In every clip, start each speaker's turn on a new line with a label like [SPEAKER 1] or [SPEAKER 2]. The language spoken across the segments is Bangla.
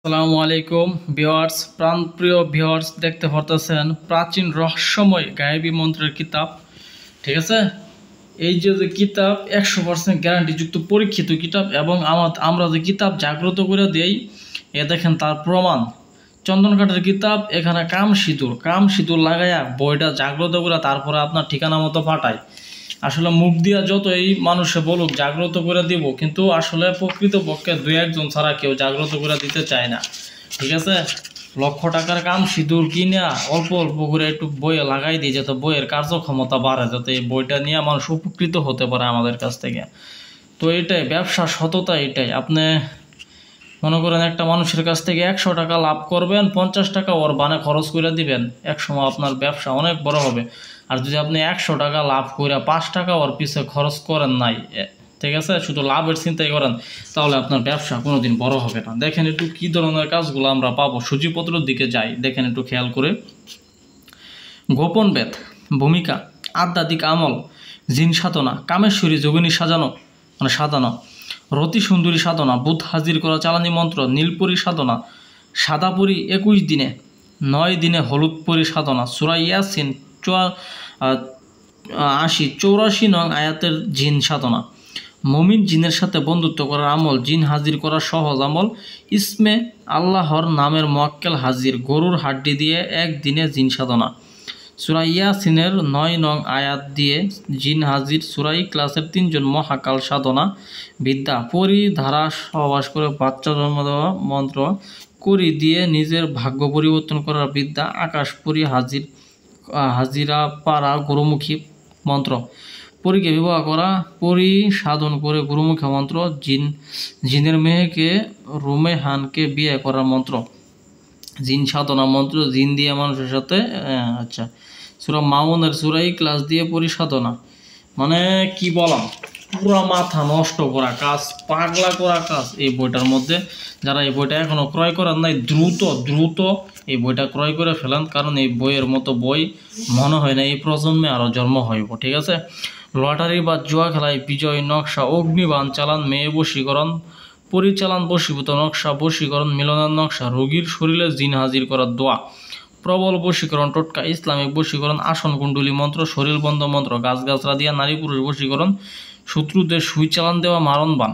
[SPEAKER 1] আসসালামু আলাইকুম ভিউয়ার্স, প্রাণপ্রিয় ভিউয়ার্স, দেখতে পারতেছেন প্রাচীন রহস্যময় গায়েবী মন্ত্রের কিতাব। ঠিক আছে, এই যে কিতাব 100% গ্যারান্টিযুক্ত পরীক্ষিত কিতাব এবং আমরা যে কিতাব জাগ্রত করে দেই, এ দেখেন তার প্রমাণ। চন্দন কাঠের কিতাব, এখানে কাম সিঁদুর লাগাইয়া বইটা জাগ্রত করে তারপরে আপনার ঠিকানা মতো পাঠায়। আসলে মুখ দিয়া যত এই মানুষে বলুক জাগ্রত করে দিব, কিন্তু আসলে প্রকৃতপক্ষে দুই একজন ছাড়া কেউ জাগ্রত করে দিতে চায় না। ঠিক আছে, লক্ষ টাকার কাম সিঁদুর কিনে অল্প অল্প করে একটু বইয়ে লাগাই দিই, যাতে বইয়ের কার্যক্ষমতা বাড়ে, যাতে এই বইটা নিয়ে মানুষ উপকৃত হতে পারে আমাদের কাছ থেকে। তো এটাই ব্যবসা সততা, এটাই। আপনি মনে করেন একটা মানুষের কাছ থেকে 100 টাকা লাভ করবেন, 50 টাকা ওর বানে খরচ করে দিবেন, একসময় আপনার ব্যবসা অনেক বড় হবে। আর যদি আপনি 100 টাকা লাভ করে 5 টাকা ওর পিছে খরচ করেন নাই, ঠিক আছে, শুধু লাভের চিন্তাই করেন, তাহলে আপনার ব্যবসা কোনোদিন বড় হবে না। দেখেন একটু কী ধরনের কাজগুলো আমরা পাবো। সূচিপত্রের দিকে যাই, দেখেন একটু খেয়াল করে। গোপন বেদ, ভূমিকা, আধ্যাত্মিক আমল, জিন সাধনা, কামেশ্বরী যোগিনী সাধনা, রতি সুন্দরী সাধনা, বুধ হাজির করা চালানি মন্ত্র, নীলপরি সাধনা, সাদাপুরি 21 দিনে, 9 দিনে হলুদপুরি সাধনা, সূরা ইয়াসিন 84 নং আয়াতের জিন সাধনা, মুমিন জিনের সাথে বন্ধুত্ব করার আমল, জিন হাজির করার সহজ আমল, ইসমে আল্লাহর নামের মোয়াক্কেল হাজির, গরুর হাড্ডি দিয়ে 1 দিনে জিন সাধনা, সূরা ইয়াসিনের 9 নং আয়াত দিয়ে জিন হাজির, সূরা ইখলাসের 3 জন মহাকাল সাধনা, বিদ্যা, পরি ধারা সহবাস করে বাচ্চা জন্ম দেওয়া মন্ত্র, করি দিয়ে নিজের ভাগ্য পরিবর্তন করার বিদ্যা, আকাশপুরী হাজিরা পাড়া গুরুমুখী মন্ত্র, পরীকে বিবাহ করা, পরি সাধন করে গুরুমুখী মন্ত্র, জিনের মেয়েকে রুমেহানকে বিয়ে করার মন্ত্র, জিন সাধনা মন্ত্র, জিন দিয়ে মানুষের সাথে সূরা মাউনের সূরা ইখলাস দিয়ে পরিসাধনা। মানে কি বললাম, পুরা মাথা নষ্ট করা কাজ, পাগলা করা কাজ এই বইটার মধ্যে। যারা এই বইটা এখনো ক্রয় করার নাই, দ্রুত এই বইটা ক্রয় করে ফেলেন, কারণ এই বইয়ের মতো বই মনে হয় না এই প্রজন্মে আরও জন্ম হইব। ঠিক আছে, লটারি বা জুয়া খেলায় বিজয় নকশা, অগ্নিবাণ চালান, মেয়ে বশীকরণ, পরিচালন বশীভূত নকশা, বশীকরণ মিলনের নকশা, রোগীর শরীরে জিন হাজির করার দোয়া, প্রবল বশীকরণ টোটকা, ইসলামিক বশীকরণ, আসন কুণ্ডলী মন্ত্র, শরীর বন্ধ মন্ত্র, গাছগাছরা দিয়া নারী পুরুষ বশীকরণ, শত্রুদের সুই চালান দেওয়া মারণবান,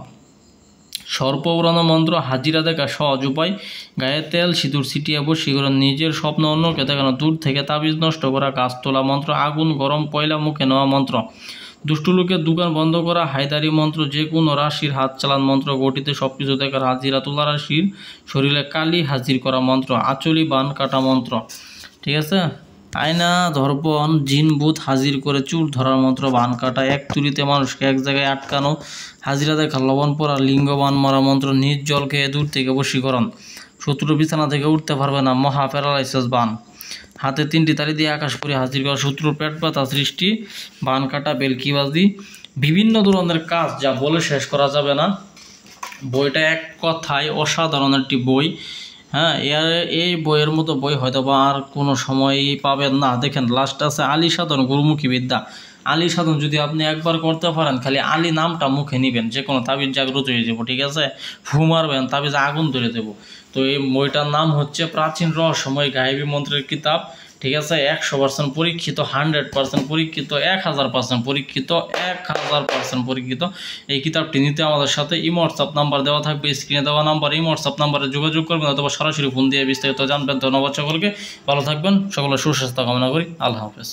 [SPEAKER 1] সর্প উড়ানো মন্ত্র, হাজিরা দেখা সহজ উপায়, গায়ে তেল সিঁদুর ছিটিয়ে বশীকরণ, নিজের স্বপ্ন অন্যকে দেখানো, দূর থেকে তাবিজ নষ্ট করা, গাছ তোলা মন্ত্র, আগুন গরম পয়লা মুখে নেওয়া মন্ত্র, দুষ্ট লোকের দোকান বন্ধ করা, হায়দারি মন্ত্র, যে কোনো রাশির হাত চালান মন্ত্র, গটিতে সব কিছু দেখার, হাজিরা তোলা রাশির শরীরে কালি হাজির করা মন্ত্র, আঁচলি বান কাটা মন্ত্র। ঠিক আছে, আয়না ধর্পণ, জিন বুথ হাজির করে চুল ধরার মন্ত্র, বান কাটা, এক তুলিতে মানুষকে এক জায়গায় আটকানো, হাজিরা দেখা লবণ পড়া, লিঙ্গ বান মারা মন্ত্র, নিজ জল খেয়ে দূর থেকে বশীকরণ, শত্রু বিছানা থেকে উঠতে পারবে না, মহা প্যারালাইসিস বান, হাতে 3টি তালি দিয়ে আকাশপুরী হাজির করা, শত্রুর পেট ব্যথা সৃষ্টি, বান কাটা, বেলকিবাজি, বিভিন্ন ধরনের কাজ যা বলে শেষ করা যাবে না। বইটা এক কথায় অসাধারণ একটি বই। হ্যাঁ, এই বইয়ের মতো বই হয়তো বা আর কোনো সময়ই পাবেন না। দেখেন লাস্ট আছে আলী সাধন গুরুমুখী বিদ্যা। আলী সাধন যদি আপনি একবার করতে পারেন, খালি আলী নামটা মুখে নিবেন, যে কোনো তাবিজ জাগ্রত হয়ে যাবো। ঠিক আছে, ফু মারবেন, তাবিজ আগুন ধরে দেবো। তো এই বইটার নাম হচ্ছে প্রাচীন রহস্যময় গায়েবী মন্ত্রের কিতাব। ঠিক আছে, 100% পরীক্ষিত, 100% পরীক্ষিত, 1000% পরীক্ষিত, 1000% পরীক্ষিত। এই কিতাবটি নিতে আমাদের সাথে ইমো হোয়াটসঅ্যাপ নাম্বার দেওয়া থাকবে, স্ক্রিনে দেওয়া নাম্বার, ইমো হোয়াটসঅ্যাপ নাম্বারে যোগাযোগ করবেন অথবা সরাসরি ফোন দিয়ে বিস্তারিত জানবেন। ধন্যবাদ সকলকে, ভালো থাকবেন, সকলের সুস্বাস্থ্য কামনা করি। আল্লাহ হাফেজ।